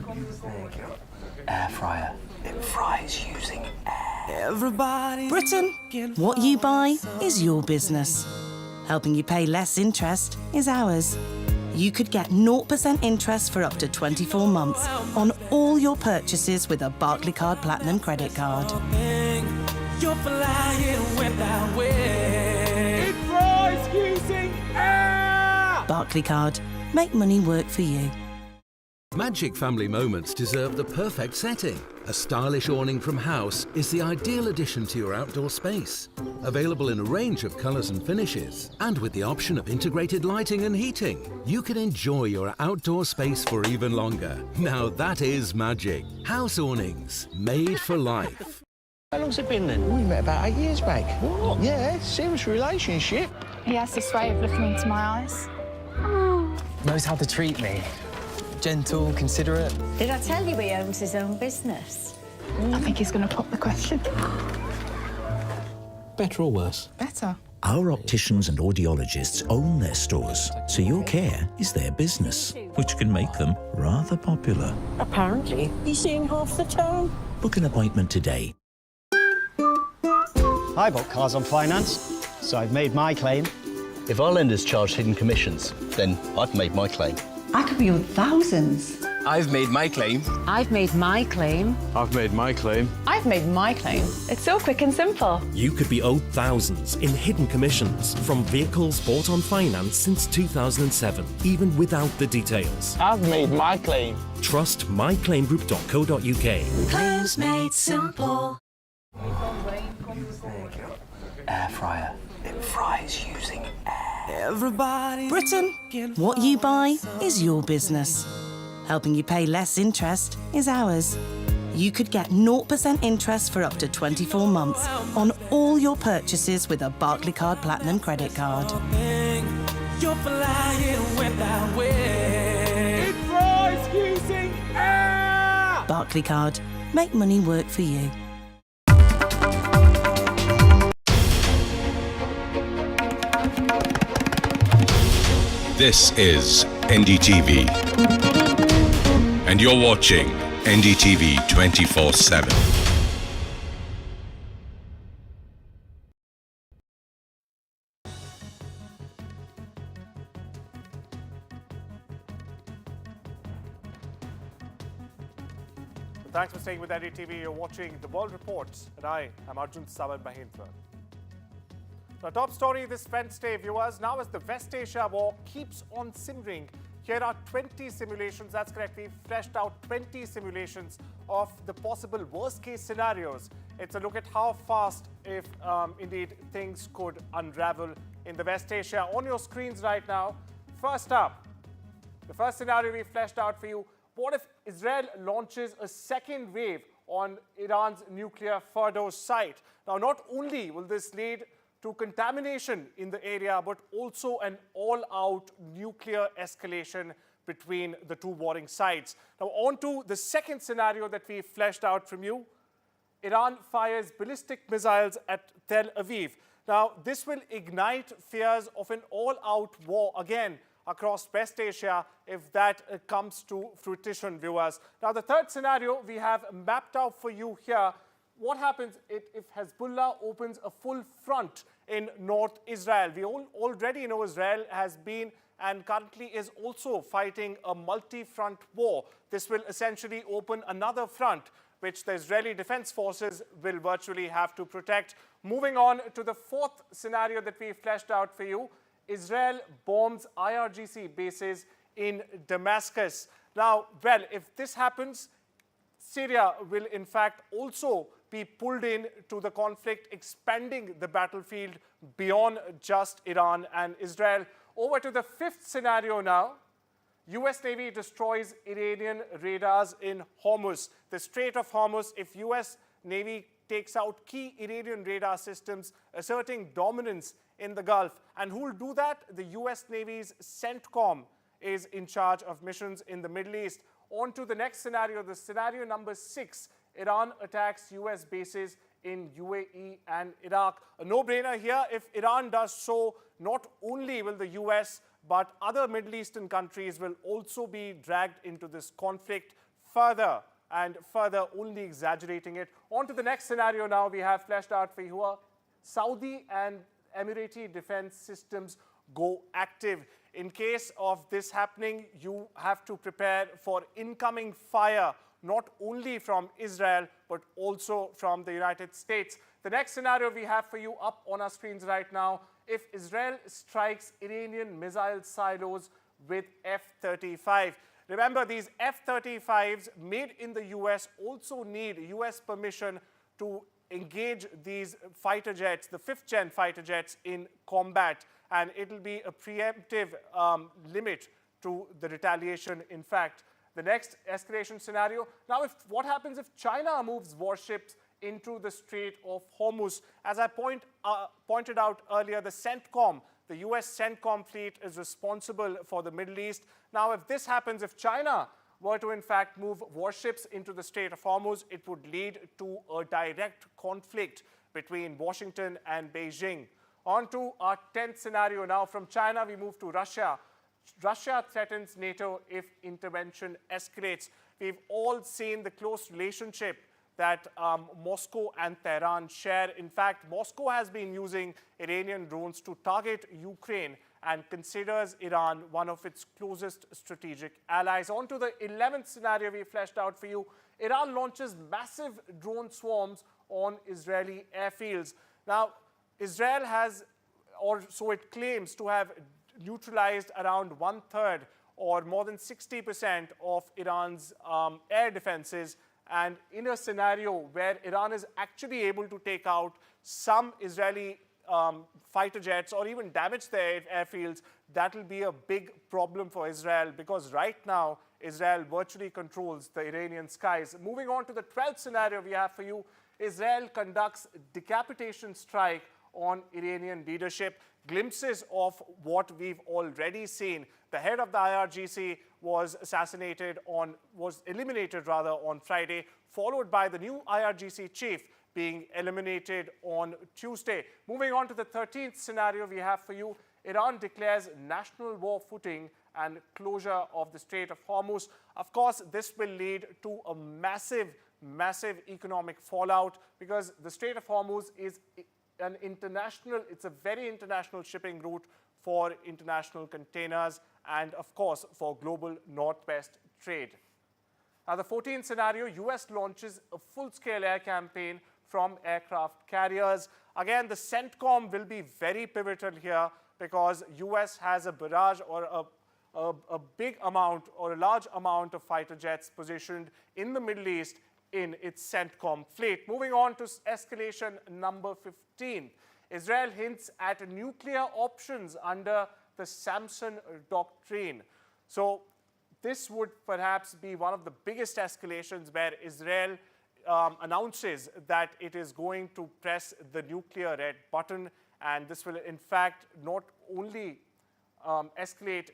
There you go. Air fryer. It fries using air. Britain, what you buy is your business. Helping you pay less interest is ours. You could get 0% interest for up to 24 months on all your purchases with a Barclaycard Platinum credit card. You're flying without wind. It fries using air. Barclaycard. Make money work for you. Magic family moments deserve the perfect setting. A stylish awning from House is the ideal addition to your outdoor space. Available in a range of colours and finishes, and with the option of integrated lighting and heating, you can enjoy your outdoor space for even longer. Now that is magic. House awnings, made for life. How long's it been then? We met about 8 years back. What? Yeah, serious relationship. He has this way of looking into my eyes. Knows how to treat me. Gentle, considerate. Did I tell you he owns his own business? I think he's going to pop the question. Better or worse? Better. Our opticians and audiologists own their stores, so your care is their business, which can make them rather popular. Apparently, he's seeing half the town. Book an appointment today. I bought cars on finance, so I've made my claim. If our lenders charge hidden commissions, then I've made my claim. I could be owed thousands. I've made my claim. I've made my claim. I've made my claim. I've made my claim. It's so quick and simple. You could be owed thousands in hidden commissions from vehicles bought on finance since 2007, even without the details. I've made my claim. Trust myclaimgroup.co.uk. Claims made simple. There you go. Air fryer. It fries using air. Britain, what you buy is your business. Helping you pay less interest is ours. You could get 0% interest for up to 24 months on all your purchases with a Barclaycard Platinum credit card. You're flying without wind. It fries using air. Barclaycard. Make money work for you. This is NDTV, and you're watching NDTV 24/7. Thanks for staying with NDTV. You're watching The World Report, and I am Arjun, Samar, Mahendran. Now, top story this Wednesday, viewers. Now, as the West Asia war keeps on simmering, here are 20 simulations. That's correct. We've fleshed out 20 simulations of the possible worst-case scenarios. It's a look at how fast, if indeed, things could unravel in the West Asia. On your screens right now, first up, the first scenario we fleshed out for you. What if Israel launches a second wave on Iran's nuclear Fordow site? Now, not only will this lead to contamination in the area, but also an all-out nuclear escalation between the two warring sides. Now, on to the second scenario that we fleshed out from you. Iran fires ballistic missiles at Tel Aviv. Now, this will ignite fears of an all-out war again across West Asia if that comes to fruition, viewers. Now, the third scenario we have mapped out for you here. What happens if Hezbollah opens a full front in North Israel? We already know Israel has been and currently is also fighting a multi-front war. This will essentially open another front, which the Israeli Defense Forces will virtually have to protect. Moving on to the fourth scenario that we fleshed out for you. Israel bombs IRGC bases in Damascus. Now, well, if this happens, Syria will in fact also be pulled in to the conflict, expanding the battlefield beyond just Iran and Israel. Over to the fifth scenario now. US Navy destroys Iranian radars in Hormuz. The Strait of Hormuz, if US Navy takes out key Iranian radar systems, asserting dominance in the Gulf. And who will do that? The US Navy's CENTCOM is in charge of missions in the Middle East. On to the next scenario, the scenario number 6. Iran attacks US bases in UAE and Iraq. A no-brainer here. If Iran does so, not only will the US, but other Middle Eastern countries will also be dragged into this conflict. further and further, only exaggerating it. On to the next scenario now we have fleshed out for you. Saudi and Emirati defense systems go active. In case of this happening, you have to prepare for incoming fire, not only from Israel, but also from the United States. The next scenario we have for you up on our screens right now: if Israel strikes Iranian missile silos with F-35. Remember, these F-35s made in the US also need US permission to engage these fighter jets, the 5th-gen fighter jets, in combat. And it'll be a preemptive limit to the retaliation, in fact. The next escalation scenario. Now, what happens if China moves warships into the Strait of Hormuz? As I pointed out earlier, the CENTCOM, the US CENTCOM fleet, is responsible for the Middle East. Now, if this happens, if China were to in fact move warships into the Strait of Hormuz, it would lead to a direct conflict between Washington and Beijing. On to our 10th scenario now. From China, we move to Russia. Russia threatens NATO if intervention escalates. We've all seen the close relationship that Moscow and Tehran share. In fact, Moscow has been using Iranian drones to target Ukraine and considers Iran one of its closest strategic allies. On to the 11th scenario we fleshed out for you. Iran launches massive drone swarms on Israeli airfields. Now, Israel has, or so it claims, to have neutralized around 1/3 or more than 60% of Iran's air defenses. And in a scenario where Iran is actually able to take out some Israeli fighter jets or even damage their airfields, that will be a big problem for Israel, because right now Israel virtually controls the Iranian skies. Moving on to the 12th scenario we have for you. Israel conducts decapitation strike on Iranian leadership. Glimpses of what we've already seen. The head of the IRGC was eliminated on Friday, followed by the new IRGC chief being eliminated on Tuesday. Moving on to the 13th scenario we have for you. Iran declares national war footing and closure of the Strait of Hormuz. Of course, this will lead to a massive economic fallout, because the Strait of Hormuz is it's a very international shipping route for international containers and, of course, for global northwest trade. Now, the 14th scenario, US launches a full-scale air campaign from aircraft carriers. Again, the CENTCOM will be very pivotal here, because US has a barrage or a big amount or a large amount of fighter jets positioned in the Middle East in its CENTCOM fleet. Moving on to escalation number 15. Israel hints at nuclear options under the Samson doctrine. So this would perhaps be one of the biggest escalations, where Israel announces that it is going to press the nuclear red button, and this will in fact not only escalate.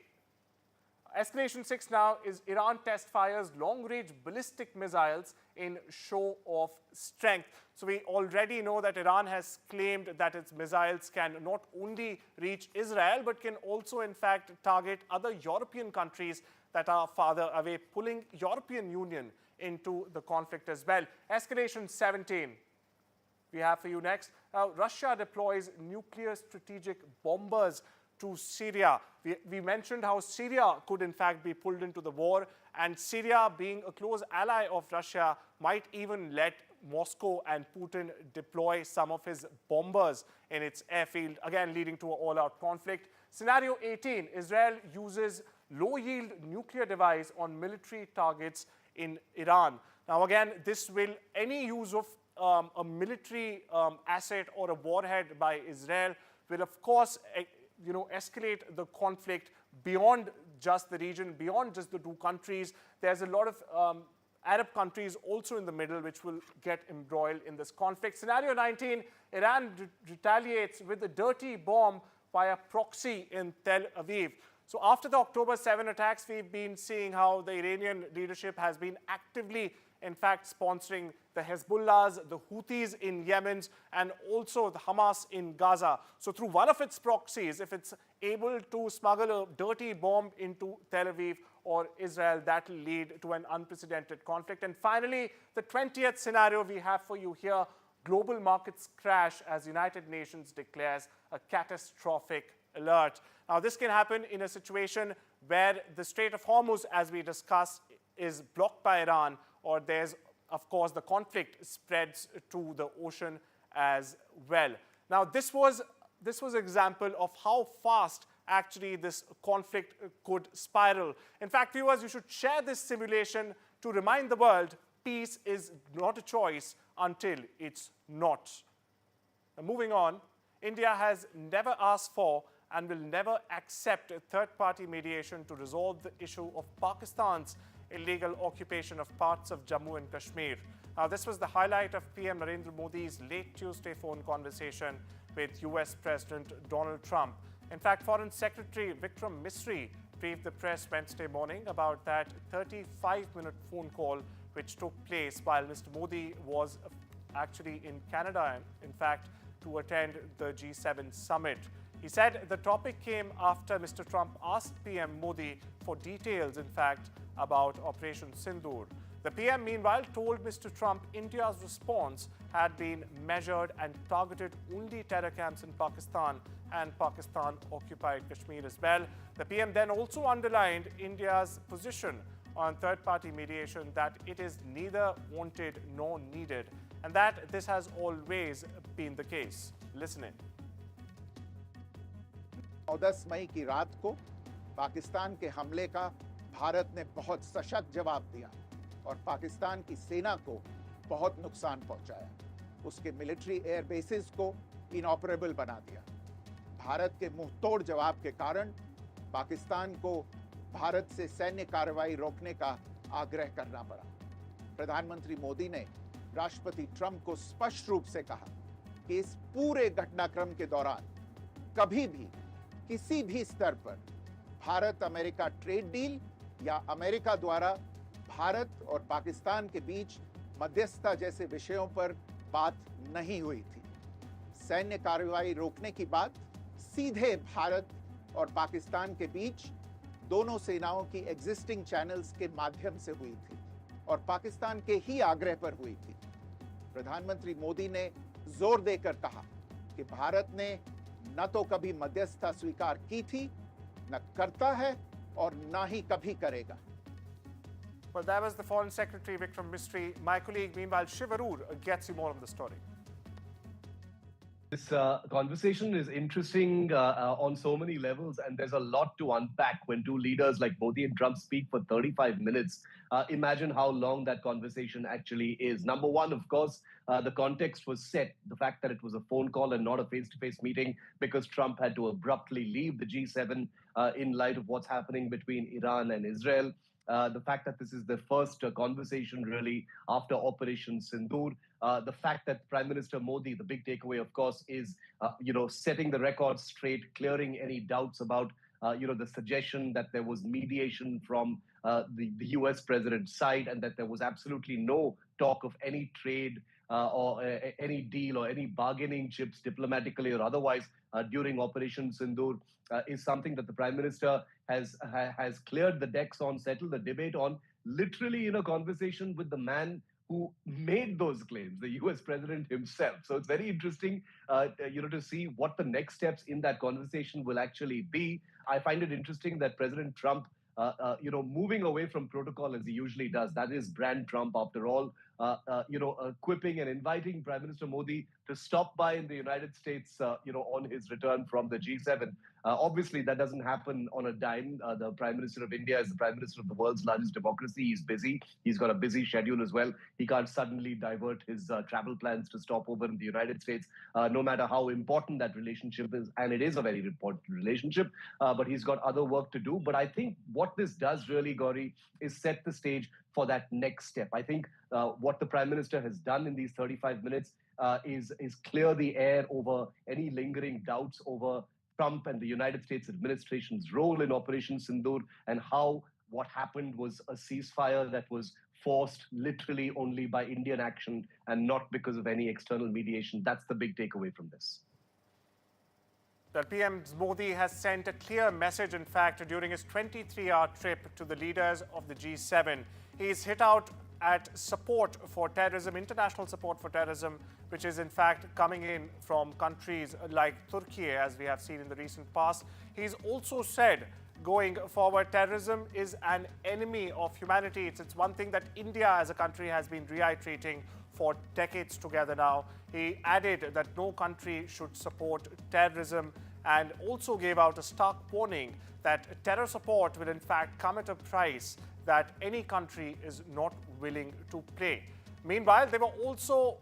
Escalation 6 now is Iran test fires long-range ballistic missiles in show of strength. So we already know that Iran has claimed that its missiles can not only reach Israel, but can also in fact target other European countries that are farther away, pulling European Union into the conflict as well. Escalation 17 we have for you next. Now, Russia deploys nuclear strategic bombers to Syria. We mentioned how Syria could in fact be pulled into the war, and Syria, being a close ally of Russia, might even let Moscow and Putin deploy some of his bombers in its airfield, again leading to an all-out conflict. Scenario 18, Israel uses low-yield nuclear device on military targets in Iran. Now again, any use of a military asset or a warhead by Israel will of course escalate the conflict beyond just the region, beyond just the two countries. There's a lot of Arab countries also in the middle which will get embroiled in this conflict. Scenario 19, Iran retaliates with a dirty bomb via proxy in Tel Aviv. So after the October 7 attacks, we've been seeing how the Iranian leadership has been actively, in fact, sponsoring the Hezbollahs, the Houthis in Yemen, and also the Hamas in Gaza. So through one of its proxies, if it's able to smuggle a dirty bomb into Tel Aviv, or Israel that will lead to an unprecedented conflict. And finally, the 20th scenario we have for you here, global markets crash as United Nations declares a catastrophic alert. Now, this can happen in a situation where the Strait of Hormuz, as we discussed, is blocked by Iran, or there's, of course, the conflict spreads to the ocean as well. Now, this was an example of how fast actually this conflict could spiral. In fact, viewers, you should share this simulation to remind the world peace is not a choice until it's not. Now, moving on, India has never asked for and will never accept a third-party mediation to resolve the issue of Pakistan's illegal occupation of parts of Jammu and Kashmir. Now, this was the highlight of PM Narendra Modi's late Tuesday phone conversation with US President Donald Trump. In fact, Foreign Secretary Vikram Misri briefed the press Wednesday morning about that 35-minute phone call which took place while Mr. Modi was actually in Canada, in fact, to attend the G7 summit. He said the topic came after Mr. Trump asked PM Modi for details, in fact, about Operation Sindoor. The PM, meanwhile, told Mr. Trump India's response had been measured and targeted only terror camps in Pakistan and Pakistan-occupied Kashmir as well. The PM then also underlined India's position on third-party mediation, that it is neither wanted nor needed, and that this has always been the case. Listen in. 10 मई की रात को पाकिस्तान के हमले का भारत ने बहुत सशक्त जवाब दिया और पाकिस्तान की सेना को बहुत नुकसान पहुंचाया। उसके मिलिट्री एयर बेसिस को इनऑपरेबल बना दिया। भारत के मुंहतोड़ जवाब के कारण पाकिस्तान को भारत से सैन्य कार्रवाई रोकने का आग्रह करना पड़ा। प्रधानमंत्री मोदी ने राष्ट्रपति ट्रंप को स्पष्ट रूप से कहा कि इस पूरे घटनाक्रम के दौरान कभी भी किसी भी स्तर पर भारत अमेरिका ट्रेड डील या अमेरिका द्वारा भारत और पाकिस्तान के बीच मध्यस्थता जैसे विषयों पर बात नहीं हुई थी। सैन्य कार्रवाई रोकने की बात सीधे भारत और पाकिस्तान के बीच दोनों सेनाओं की एग्जिस्टिंग चैनल्स के माध्यम से हुई थी और पाकिस्तान के ही आग्रह पर हुई थी। प्रधानमंत्री मोदी ने जोर देकर कहा कि भारत ने न तो कभी मध्यस्थता स्वीकार की थी, न करता है और न ही कभी करेगा। Well, that was the Foreign Secretary Vikram Misri. My colleague, meanwhile, Shiv Arur, gets you more of the story. This conversation is interesting on so many levels, and there's a lot to unpack when two leaders like Modi and Trump speak for 35 minutes. Imagine how long that conversation actually is. Number one, of course, the context was set, the fact that it was a phone call and not a face-to-face meeting because Trump had to abruptly leave the G7 in light of what's happening between Iran and Israel. The fact that this is the first conversation really after Operation Sindoor. The fact that Prime Minister Modi, the big takeaway, of course, is, setting the record straight, clearing any doubts about, the suggestion that there was mediation from the US president's side and that there was absolutely no talk of any trade or any deal or any bargaining chips diplomatically or otherwise during Operation Sindoor is something that the Prime Minister has cleared the decks on, settled the debate on, literally in a conversation with the man who made those claims, the US president himself. So it's very interesting, to see what the next steps in that conversation will actually be. I find it interesting that President Trump, moving away from protocol as he usually does, that is brand Trump after all, quipping and inviting Prime Minister Modi to stop by in the United States, on his return from the G7. Obviously, that doesn't happen on a dime. The Prime Minister of India is the Prime Minister of the world's largest democracy. He's busy. He's got a busy schedule as well. He can't suddenly divert his travel plans to stop over in the United States, no matter how important that relationship is. And it is a very important relationship, but he's got other work to do. But I think what this does really, Gauri, is set the stage for that next step. I think what the Prime Minister has done in these 35 minutes is clear the air over any lingering doubts over Trump and the United States administration's role in Operation Sindoor and how what happened was a ceasefire that was forced literally only by Indian action and not because of any external mediation. That's the big takeaway from this. Well, PM Modi has sent a clear message, in fact, during his 23-hour trip to the leaders of the G7. He's hit out at support for terrorism, international support for terrorism, which is in fact coming in from countries like Turkey, as we have seen in the recent past. He's also said, going forward, terrorism is an enemy of humanity. It's one thing that India as a country has been reiterating for decades together now. He added that no country should support terrorism and also gave out a stark warning that terror support will in fact come at a price that any country is not willing to pay. Meanwhile, there were also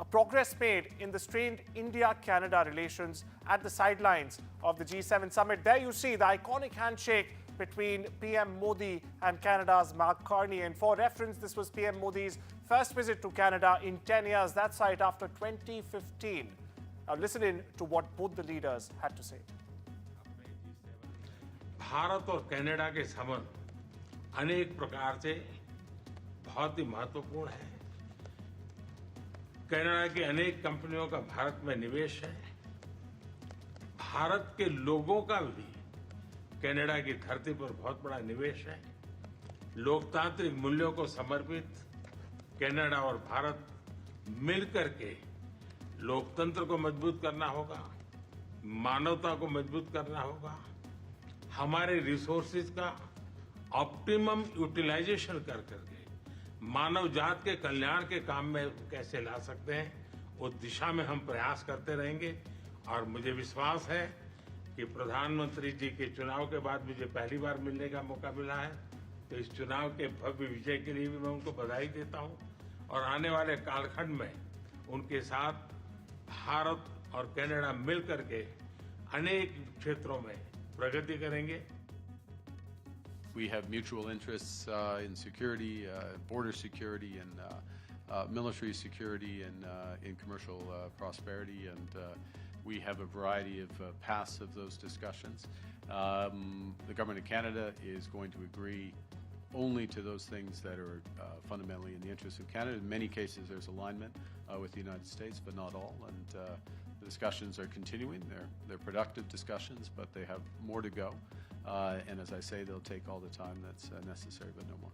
progress made in the strained India-Canada relations at the sidelines of the G7 summit. There you see the iconic handshake between PM Modi and Canada's Mark Carney. And for reference, this was PM Modi's first visit to Canada in 10 years. That's right, after 2015. Now listen in to what both the leaders had to say. Bharat और Canada के संबंध अनेक प्रकार से बहुत ही महत्वपूर्ण है। Canada की अनेक कंपनियों का भारत में निवेश है। भारत के लोगों का भी कनाडा की धरती पर बहुत बड़ा निवेश है। लोकतांत्रिक मूल्यों को समर्पित कनाडा और भारत मिलकर के लोकतंत्र को मजबूत करना होगा, मानवता को मजबूत करना होगा, हमारे रिसोर्सेज का ऑप्टिमम यूटिलाइजेशन कर करके मानव जात के कल्याण के काम में कैसे ला सकते हैं, उस दिशा में हम प्रयास करते रहेंगे। और मुझे विश्वास है कि प्रधानमंत्री जी के चुनाव के बाद मुझे पहली बार मिलने का मौका मिला है, तो इस चुनाव के भव्य विजय के लिए भी मैं उनको बधाई देता हूं और आने वाले कालखंड में उनके साथ भारत और कनाडा मिलकर के अनेक क्षेत्रों में प्रगति करेंगे। We have mutual interests in security, border security, and military security, and in commercial prosperity, and we have a variety of paths of those discussions. The Government of Canada is going to agree only to those things that are fundamentally in the interest of Canada. In many cases, there's alignment with the United States, but not all. And the discussions are continuing. They're productive discussions, but they have more to go. And as I say, they'll take all the time that's necessary, but no more.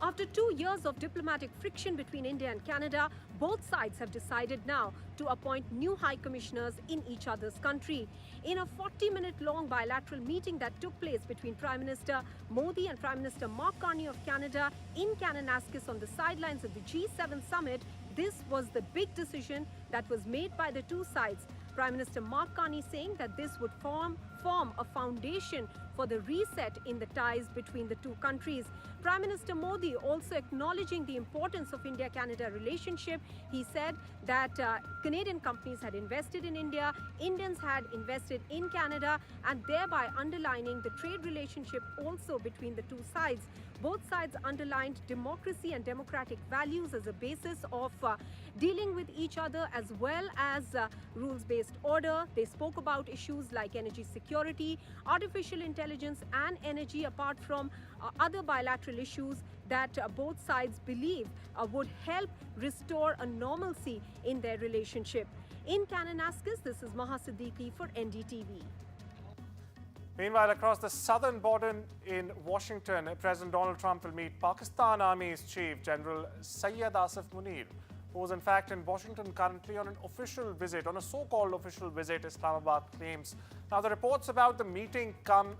After 2 years of diplomatic friction between India and Canada, both sides have decided now to appoint new high commissioners in each other's country. In a 40-minute-long bilateral meeting that took place between Prime Minister Modi and Prime Minister Mark Carney of Canada in Kananaskis on the sidelines of the G7 summit, this was the big decision that was made by the two sides. Prime Minister Mark Carney saying that this would form a foundation for the reset in the ties between the two countries. Prime Minister Modi also acknowledging the importance of India-Canada relationship. He said that Canadian companies had invested in India, Indians had invested in Canada, and thereby underlining the trade relationship also between the two sides. Both sides underlined democracy and democratic values as a basis of dealing with each other, as well as rules-based order. They spoke about issues like energy security, artificial intelligence and energy, apart from other bilateral issues that both sides believe would help restore a normalcy in their relationship. In Kananaskis, this is Maha Siddiqui for NDTV. Meanwhile, across the southern border in Washington, President Donald Trump will meet Pakistan Army's Chief General Syed Asif Munir, who is in fact in Washington currently on an official visit, on a so-called official visit, Islamabad claims. Now, the reports about the meeting come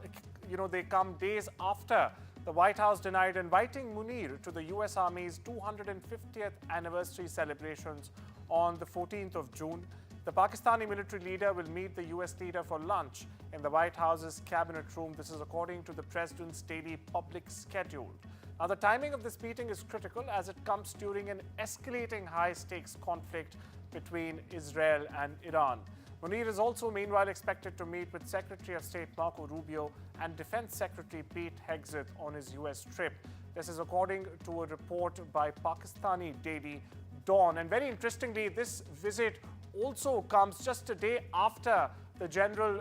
days after the White House denied inviting Munir to the U.S. Army's 250th anniversary celebrations on the 14th of June. The Pakistani military leader will meet the U.S. leader for lunch in the White House's cabinet room. This is according to the president's daily public schedule. Now, the timing of this meeting is critical as it comes during an escalating high-stakes conflict between Israel and Iran. Munir is also meanwhile expected to meet with Secretary of State Marco Rubio and Defense Secretary Pete Hegseth on his U.S. trip. This is according to a report by Pakistani daily Dawn. And very interestingly, this visit also comes just a day after the general,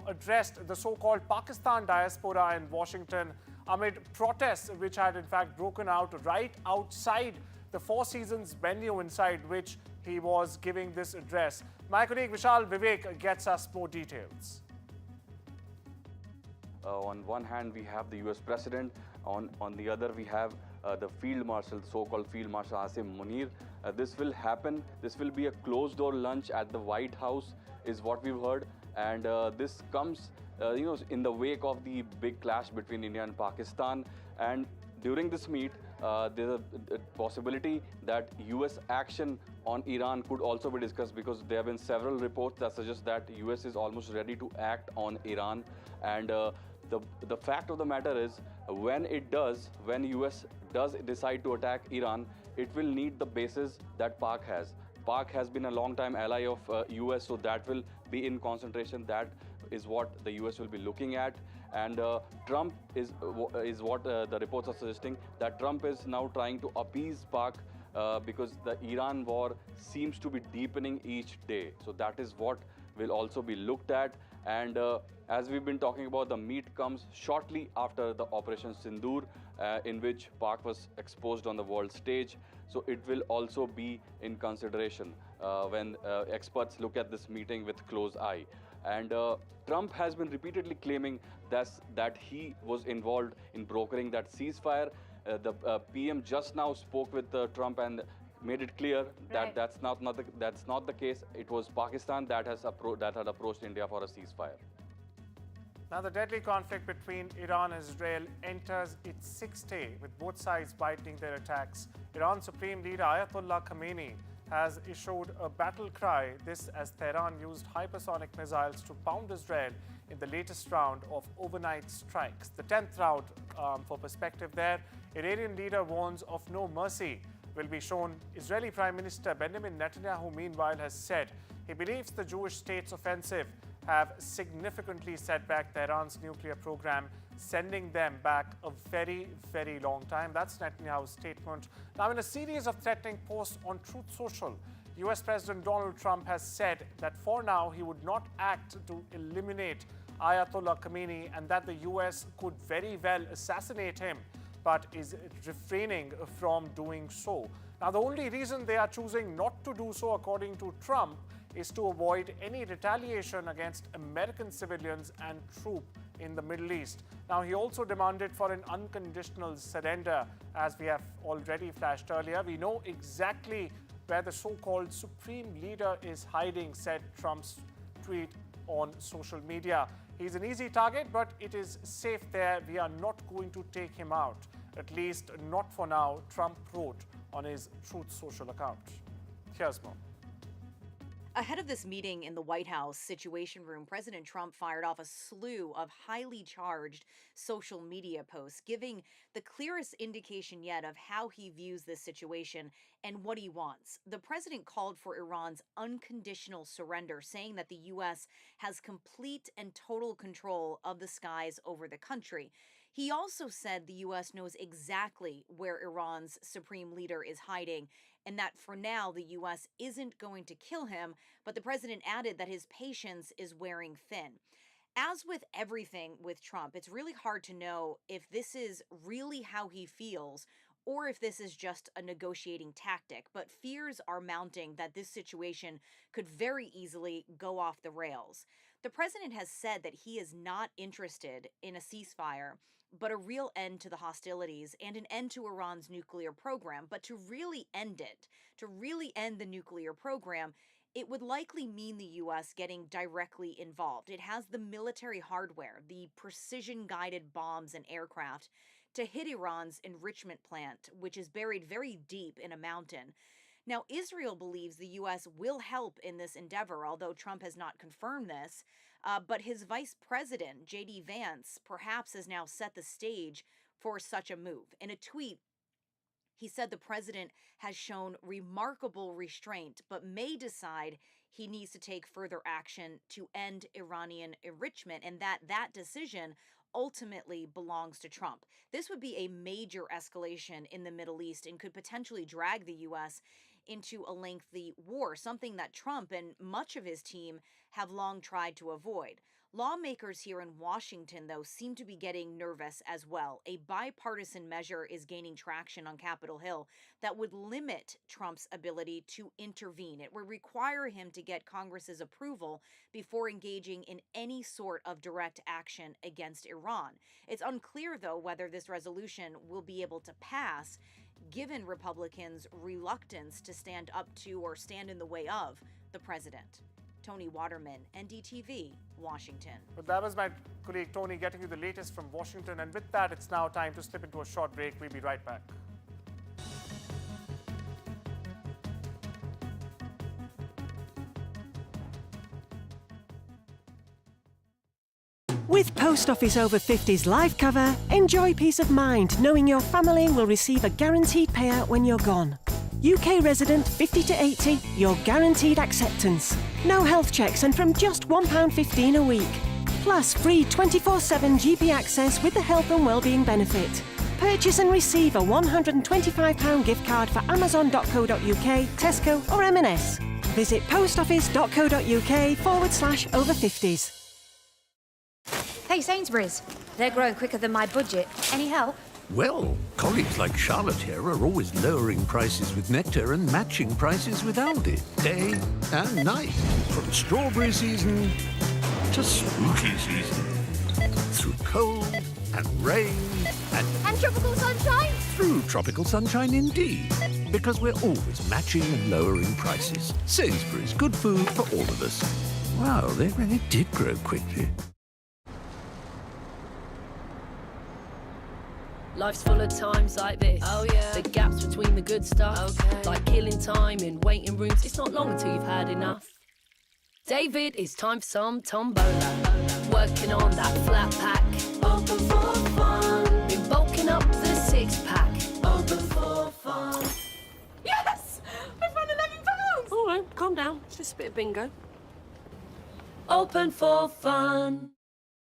addressed the so-called Pakistan diaspora in Washington amid protests which had in fact broken out right outside the Four Seasons venue inside which he was giving this address. My colleague Vishal Vivek gets us more details. On one hand, we have the US President. On the other, we have the Field Marshal, so-called Field Marshal Asim Munir. This will happen. This will be a closed-door lunch at the White House, is what we've heard. And this comes, in the wake of the big clash between India and Pakistan. And during this meet, there's a possibility that US action on Iran could also be discussed, because there have been several reports that suggest that US is almost ready to act on Iran. And the fact of the matter is, when US does decide to attack Iran, it will need the bases that Pak has. Pak has been a long-time ally of US, so that will be in concentration. That is what the US will be looking at. And Trump is what the reports are suggesting, that Trump is now trying to appease Pak because the Iran war seems to be deepening each day. So that is what will also be looked at. And as we've been talking about, the meet comes shortly after the Operation Sindoor, in which Pak was exposed on the world stage. So it will also be in consideration when experts look at this meeting with close eye. And Trump has been repeatedly claiming that he was involved in brokering that ceasefire. The PM just now spoke with Trump and made it clear that that's not the case. It was Pakistan that had approached India for a ceasefire. Now, the deadly conflict between Iran and Israel enters its sixth day, with both sides biding their attacks. Iran's Supreme Leader Ayatollah Khamenei has issued a battle cry, this as Tehran used hypersonic missiles to pound Israel in the latest round of overnight strikes. The 10th round, for perspective there, Iranian leader warns of no mercy will be shown. Israeli Prime Minister Benjamin Netanyahu, meanwhile, has said he believes the Jewish state's offensive have significantly set back Tehran's nuclear program, sending them back a very, very long time. That's Netanyahu's statement. Now, in a series of threatening posts on Truth Social, US President Donald Trump has said that for now he would not act to eliminate Ayatollah Khamenei, and that the US could very well assassinate him, but is refraining from doing so. Now, the only reason they are choosing not to do so, according to Trump, is to avoid any retaliation against American civilians and troops in the Middle East. Now, he also demanded for an unconditional surrender, as we have already flashed earlier. We know exactly where the so-called Supreme Leader is hiding, said Trump's tweet on social media. He's an easy target, but it is safe there. We are not going to take him out, at least not for now, Trump wrote on his Truth Social account. Here's more. Ahead of this meeting in the White House Situation Room, President Trump fired off a slew of highly charged social media posts, giving the clearest indication yet of how he views this situation and what he wants. The president called for Iran's unconditional surrender, saying that the U.S. has complete and total control of the skies over the country. He also said the U.S. knows exactly where Iran's supreme leader is hiding, and that for now the U.S. isn't going to kill him, but the president added that his patience is wearing thin. As with everything with Trump, it's really hard to know if this is really how he feels or if this is just a negotiating tactic, but fears are mounting that this situation could very easily go off the rails. The president has said that he is not interested in a ceasefire, but a real end to the hostilities and an end to Iran's nuclear program. But to really end it, to really end the nuclear program, it would likely mean the U.S. getting directly involved. It has the military hardware, the precision-guided bombs and aircraft to hit Iran's enrichment plant, which is buried very deep in a mountain. Now, Israel believes the U.S. will help in this endeavor, although Trump has not confirmed this. But his vice president, J.D. Vance, perhaps has now set the stage for such a move. In a tweet, he said the president has shown remarkable restraint, but may decide he needs to take further action to end Iranian enrichment, and that decision ultimately belongs to Trump. This would be a major escalation in the Middle East and could potentially drag the U.S. into a lengthy war, something that Trump and much of his team have long tried to avoid. Lawmakers here in Washington, though, seem to be getting nervous as well. A bipartisan measure is gaining traction on Capitol Hill that would limit Trump's ability to intervene. It would require him to get Congress's approval before engaging in any sort of direct action against Iran. It's unclear, though, whether this resolution will be able to pass, given Republicans' reluctance to stand up to or stand in the way of the president. Tony Waterman, NDTV, Washington. But that was my colleague Tony getting you the latest from Washington. And with that, it's now time to slip into a short break. We'll be right back. With Post Office Over 50s life cover, enjoy peace of mind knowing your family will receive a guaranteed payout when you're gone. UK resident 50 to 80, your guaranteed acceptance. No health checks and from just £1.15 a week. Plus free 24/7 GP access with the health and wellbeing benefit. Purchase and receive a £125 gift card for amazon.co.uk, Tesco or M&S. Visit postoffice.co.uk/over50s. Hey Sainsbury's, they're growing quicker than my budget. Any help? Well, colleagues like Charlotte here are always lowering prices with Nectar and matching prices with Aldi, day and night. From strawberry season to smoothie season. Through cold and rain And tropical sunshine? through tropical sunshine indeed. Because we're always matching and lowering prices. Sainsbury's, good food for all of us. Wow, they really did grow quickly. Life's full of times like this. Oh yeah. The gaps between the good stuff. Okay. Like killing time in waiting rooms. It's not long until you've had enough. David, it's time for some tombola. Working on that flat pack. Open for fun. Been bulking up the 6-pack. Open for fun. Yes! I've won £11! All right, calm down. It's just a bit of bingo. Open for fun.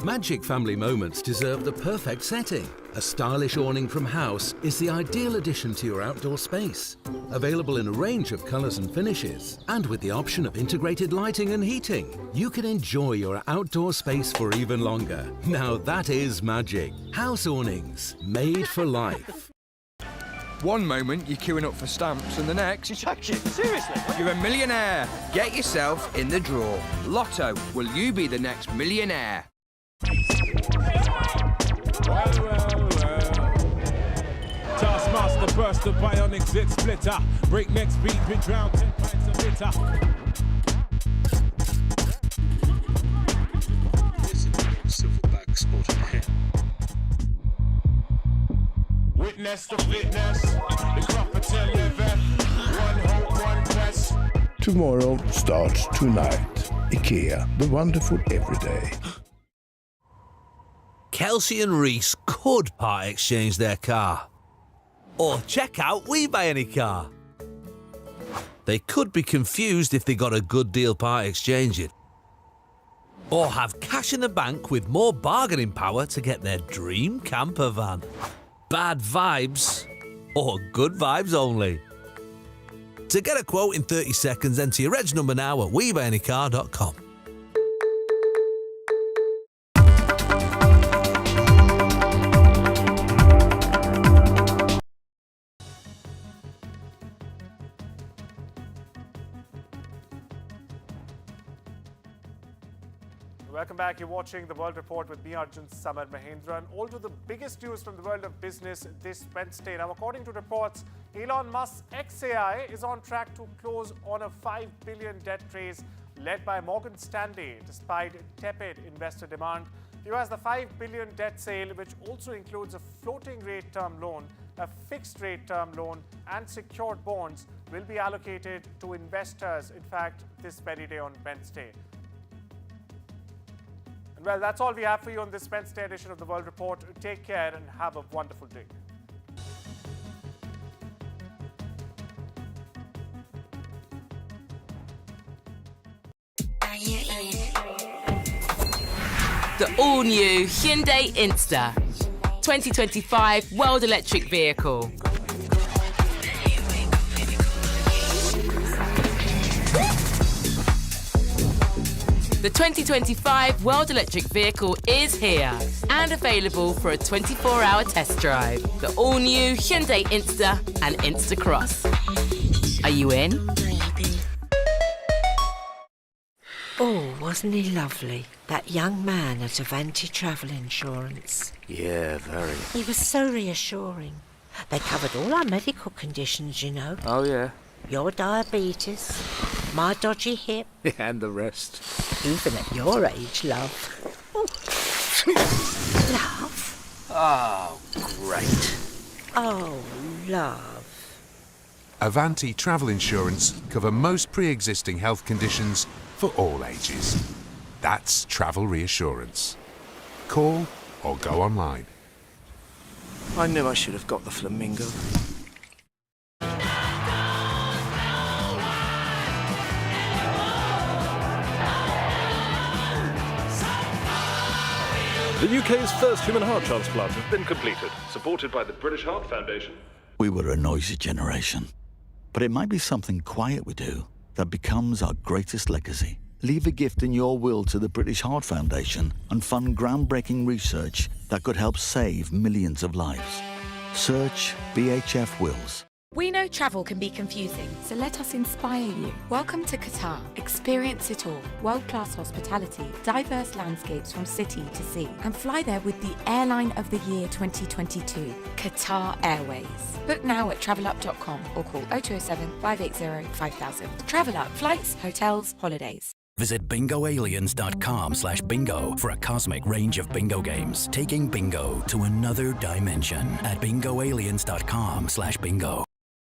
Magic family moments deserve the perfect setting. A stylish awning from House is the ideal addition to your outdoor space. Available in a range of colours and finishes, and with the option of integrated lighting and heating, you can enjoy your outdoor space for even longer. Now that is magic. House awnings, made for life. One moment you're queuing up for stamps and the next you're joking. Seriously? You're a millionaire. Get yourself in the draw. Lotto, will you be the next millionaire? Taskmaster burst the bionic zit splitter. Breakneck speed, bit drown, 10 pints of bitter. Silverback spotted ahead. Witness the fitness, the copper till living. One hope, one press. Tomorrow starts tonight. IKEA, the wonderful everyday. Kelsey and Reese could part exchange their car. Or check out We Buy Any Car. They could be confused if they got a good deal part exchanging. Or have cash in the bank with more bargaining power to get their dream camper van. Bad vibes or good vibes only. To get a quote in 30 seconds, enter your reg number now at webuyanycar.com. Welcome back. You're watching The World Report with me, Arjun, Samar, Mahendran. All to the biggest news from the world of business this Wednesday. Now, according to reports, Elon Musk's XAI is on track to close on a $5 billion debt raise led by Morgan Stanley, despite tepid investor demand. The $5 billion debt sale, which also includes a floating rate term loan, a fixed rate term loan, and secured bonds, will be allocated to investors, in fact, this very day on Wednesday. Well, that's all we have for you on this Wednesday edition of The World Report. Take care and have a wonderful day. The all-new Hyundai Insta 2025 World Electric Vehicle. The 2025 World Electric Vehicle is here and available for a 24-hour test drive. The all-new Hyundai Insta and Insta Cross. Are you in? Oh, wasn't he lovely? That young man at Avanti Travel Insurance. Yeah, very. He was so reassuring. They covered all our medical conditions, you know. Oh, yeah. Your diabetes, my dodgy hip. And the rest. Even at your age, love. Oh. Love? Oh, great. Oh, love. Avanti Travel Insurance cover most pre-existing health conditions for all ages. That's travel reassurance. Call or go online. I knew I should have got the flamingo. The UK's first human heart transplant has been completed, supported by the British Heart Foundation. We were a noisy generation, but it might be something quiet we do that becomes our greatest legacy. Leave a gift in your will to the British Heart Foundation and fund groundbreaking research that could help save millions of lives. Search BHF Wills. We know travel can be confusing, so let us inspire you. Welcome to Qatar. Experience it all. World-class hospitality, diverse landscapes from city to sea, and fly there with the Airline of the Year 2022, Qatar Airways. Book now at travelup.com or call 0207 580 5000. Travel Up, flights, hotels, holidays. Visit bingoaliens.com/bingo for a cosmic range of bingo games, taking bingo to another dimension at bingoaliens.com/bingo.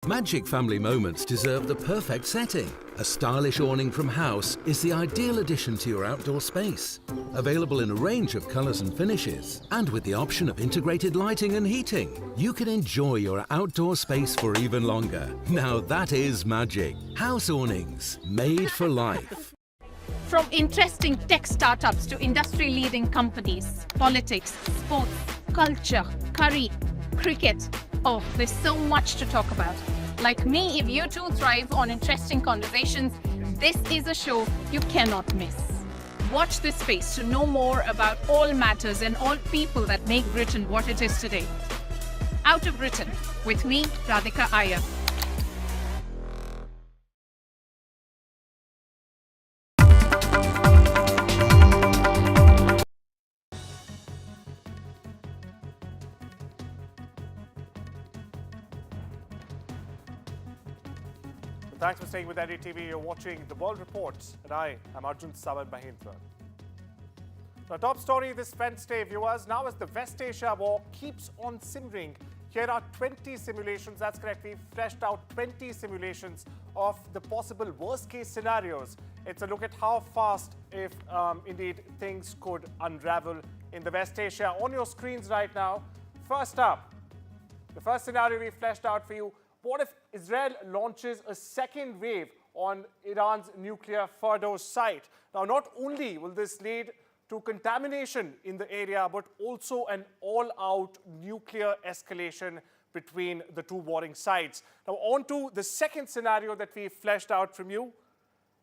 Magic family moments deserve the perfect setting. A stylish awning from House is the ideal addition to your outdoor space. Available in a range of colours and finishes, and with the option of integrated lighting and heating, you can enjoy your outdoor space for even longer. Now that is magic. House awnings, made for life. From interesting tech startups to industry-leading companies, politics, sports, culture, curry, cricket. Oh, there's so much to talk about. Like me, if you too thrive on interesting conversations, this is a show you cannot miss. Watch this space to know more about all matters and all people that make Britain what it is today. Out of Britain, with me, Radhika Iyer. Thanks for staying with NDTV. You're watching The World Report, and I am Arjun, Samar, Mahendran. Now, top story this Wednesday, viewers. Now, as the West Asia war keeps on simmering, here are 20 simulations. That's correct. We've fleshed out 20 simulations of the possible worst-case scenarios. It's a look at how fast, if indeed things could unravel in the West Asia. On your screens right now, first up, the first scenario we fleshed out for you. What if Israel launches a second wave on Iran's nuclear Fordow site? Now, not only will this lead to contamination in the area, but also an all-out nuclear escalation between the two warring sides. Now, on to the second scenario that we fleshed out from you.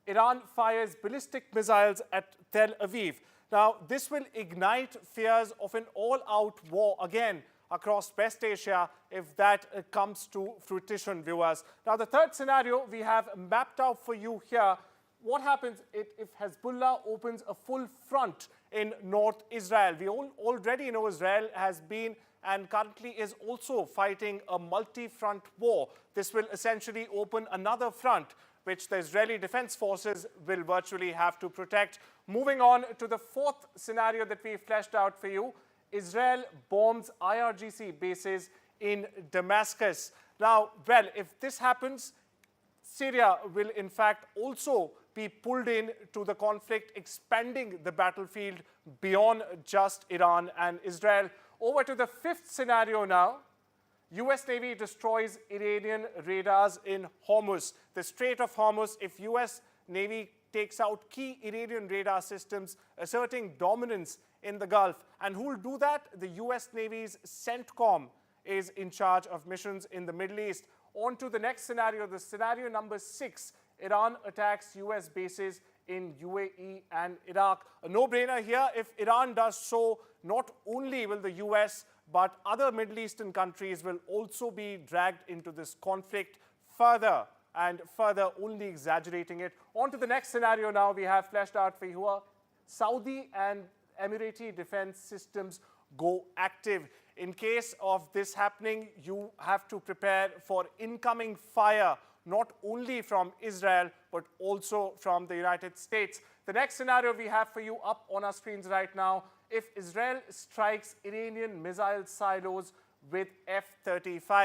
Iran fires ballistic missiles at Tel Aviv. Now, this will ignite fears of an all-out war again across West Asia if that comes to fruition, viewers. Now, the third scenario we have mapped out for you here. What happens if Hezbollah opens a full front in North Israel? We already know Israel has been and currently is also fighting a multi-front war. This will essentially open another front, which the Israeli Defense Forces will virtually have to protect. Moving on to the fourth scenario that we fleshed out for you. Israel bombs IRGC bases in Damascus. Now, well, if this happens, Syria will in fact also be pulled in to the conflict, expanding the battlefield beyond just Iran and Israel. Over to the fifth scenario now. US Navy destroys Iranian radars in Hormuz. The Strait of Hormuz, if US Navy takes out key Iranian radar systems, asserting dominance in the Gulf. And who will do that? The US Navy's CENTCOM is in charge of missions in the Middle East. On to the next scenario, the scenario number 6. Iran attacks US bases in UAE and Iraq. A no-brainer here. If Iran does so, not only will the US, but other Middle Eastern countries will also be dragged into this conflict further and further, only exaggerating it. On to the next scenario now we have fleshed out for you. Saudi and Emirati defense systems go active. In case of this happening, you have to prepare for incoming fire, not only from Israel, but also from the United States. The next scenario we have for you up on our screens right now: if Israel strikes Iranian missile silos with F-35.